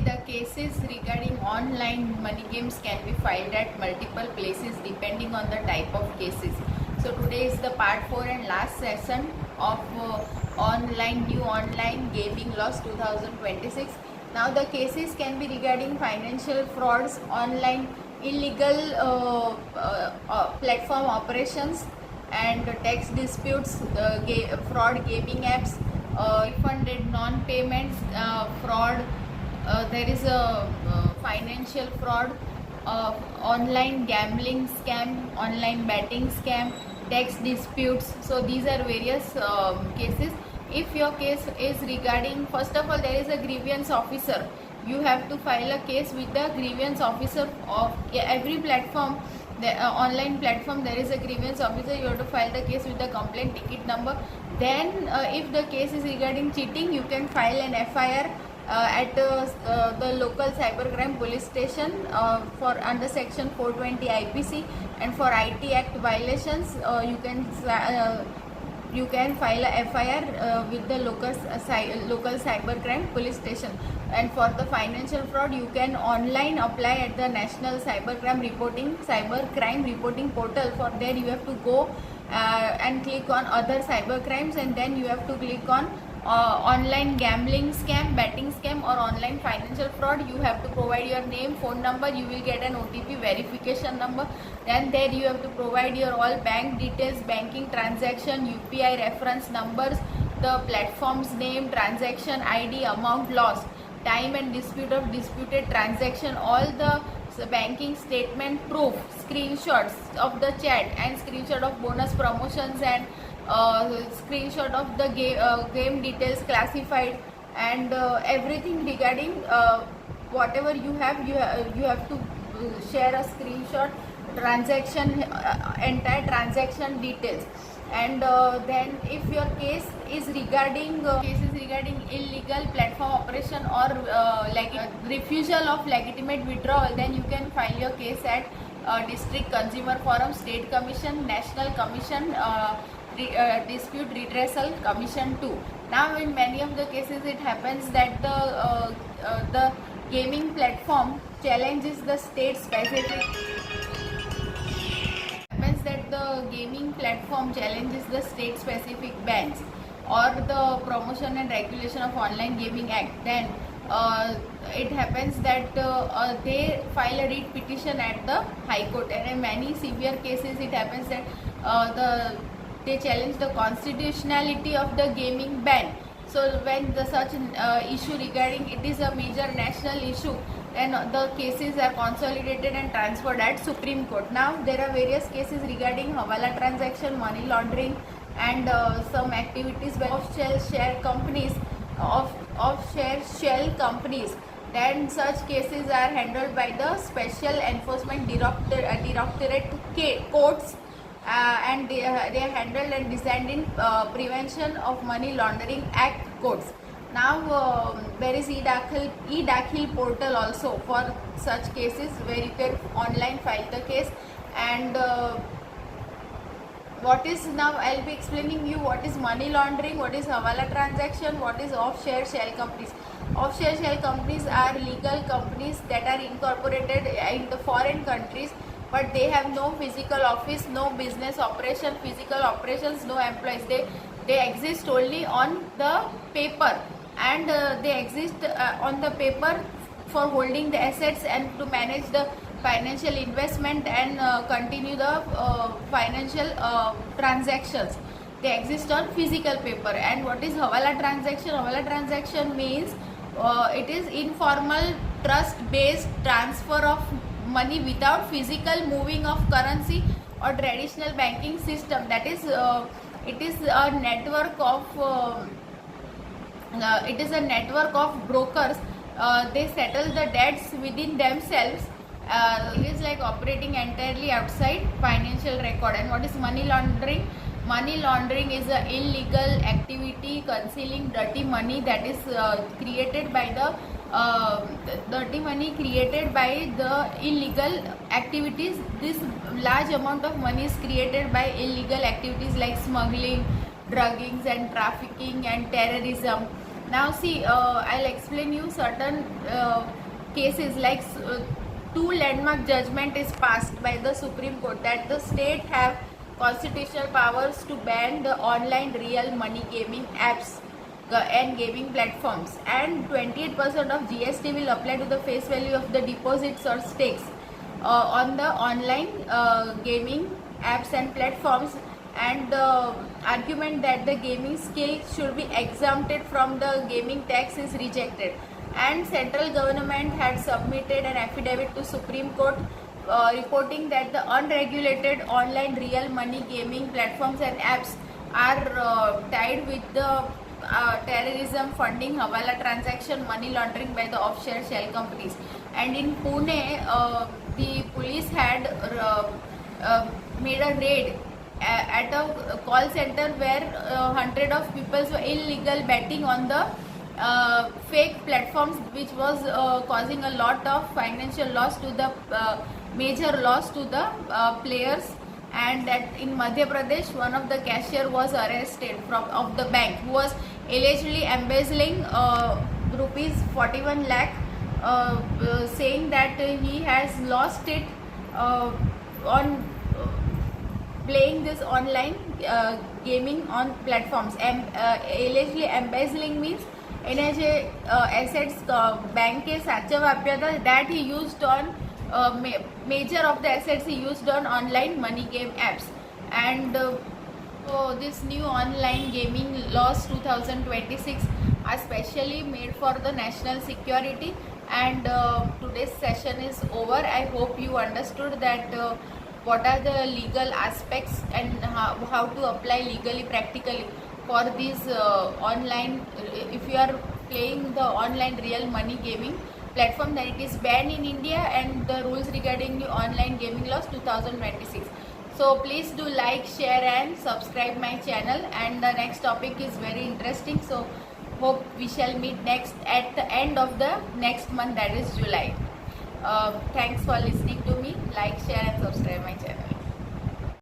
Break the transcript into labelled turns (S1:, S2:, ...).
S1: the cases regarding online money games can be filed at multiple places depending on the type of cases. So today is the part 4 and last session of new online gaming laws 2026. Now the cases can be regarding financial frauds, online illegal platform operations, and tax disputes, fraud gaming apps, refunded non-payments, fraud. There is a financial fraud, online gambling scam, online betting scam, tax disputes. So these are various cases. If your case is regarding, first of all, there is a grievance officer. You have to file a case with the grievance officer of every platform. The online platform, there is a grievance officer. You have to file the case with the complaint ticket number. Then if the case is regarding cheating, you can file an FIR at the local cybercrime police station for under section 420 IPC, and for IT Act violations you can file a FIR with the local cybercrime police station. And for the financial fraud, you can online apply at the National Cybercrime Reporting Portal. For there you have to go and click on other cyber crimes, and then you have to click on online gambling scam, betting scam, or online financial fraud. You have to provide your name, phone number. You will get an OTP verification number. Then there you have to provide your all bank details, banking transaction, UPI reference numbers, the platform's name, transaction ID, amount lost, time and dispute of disputed transaction, all the banking statement proof, screenshots of the chat, and screenshot of bonus promotions, and screenshot of the game details classified, and everything regarding whatever you have to share a screenshot, transaction, entire transaction details. And then if your case is regarding illegal platform operation or refusal of legitimate withdrawal, then you can file your case at District Consumer Forum, State Commission, National Commission, Dispute Redressal Commission 2. Now in many of the cases it happens that the gaming platform challenges the state specific bans or the Promotion and Regulation of Online Gaming Act. Then it happens that they file a writ petition at the High Court, and in many severe cases it happens that they challenge the constitutionality of the gaming ban. So when such issue regarding it is a major national issue, then the cases are consolidated and transferred at Supreme Court. Now there are various cases regarding Hawala transaction, money laundering, and some activities by offshore shell companies. Then such cases are handled by the Special Enforcement Directorate courts, and they are handled and designed in Prevention of Money Laundering Act courts. Now there is e-Dakhil portal also for such cases where you can online file the case. And what is, now I'll be explaining you what is money laundering, what is Hawala transaction, what is offshore shell companies. Offshore shell companies are legal companies that are incorporated in the foreign countries, but they have no physical office, no business operation, physical operations, no employees. They exist only on the paper, and they exist on the paper for holding the assets and to manage the financial investment and continue the financial transactions. They exist on physical paper. And what is Hawala transaction? Hawala transaction means it is informal trust-based transfer of money without physical moving of currency or traditional banking system. That is, it is a network of brokers. They settle the debts within themselves. It is like operating entirely outside financial record. And what is money laundering? Money laundering is an illegal activity concealing dirty money that is created by the illegal activities. This large amount of money is created by illegal activities like smuggling, drugging and trafficking and terrorism. Now see, I'll explain you certain cases like two landmark judgment is passed by the Supreme Court that the state have constitutional powers to ban the online real money gaming apps and gaming platforms, and 28% of GST will apply to the face value of the deposits or stakes on the online gaming apps and platforms, and the argument that the gaming skill should be exempted from the gaming tax is rejected. And central government had submitted an affidavit to Supreme Court reporting that the unregulated online real money gaming platforms and apps are tied with the terrorism funding, hawala transaction, money laundering by the offshore shell companies. And in Pune, the police had made a raid at a call center where hundred of people were illegal betting on the fake platforms, which was causing a lot of financial loss to the major loss to the players. And that in Madhya Pradesh, one of the cashier was arrested of the bank who was allegedly embezzling rupees 41 lakh, saying that he has lost it on playing this online gaming on platforms. Allegedly embezzling means એને જે assets બેંકે સાચવવા આપ્યા હતા that he used on major of the assets he used on online money game apps. And so this new online gaming laws 2026 are specially made for the national security. And today's session is over. I hope you understood that what are the legal aspects and how to apply legally practically for these online. If you are playing the online real money gaming platform, then it is banned in India, and the rules regarding the online gaming laws 2026. So please do like, share and subscribe my channel, and the next topic is very interesting. So hope we shall meet next at the end of the next month, that is July. Thanks for listening to me. Like, share and subscribe my channel.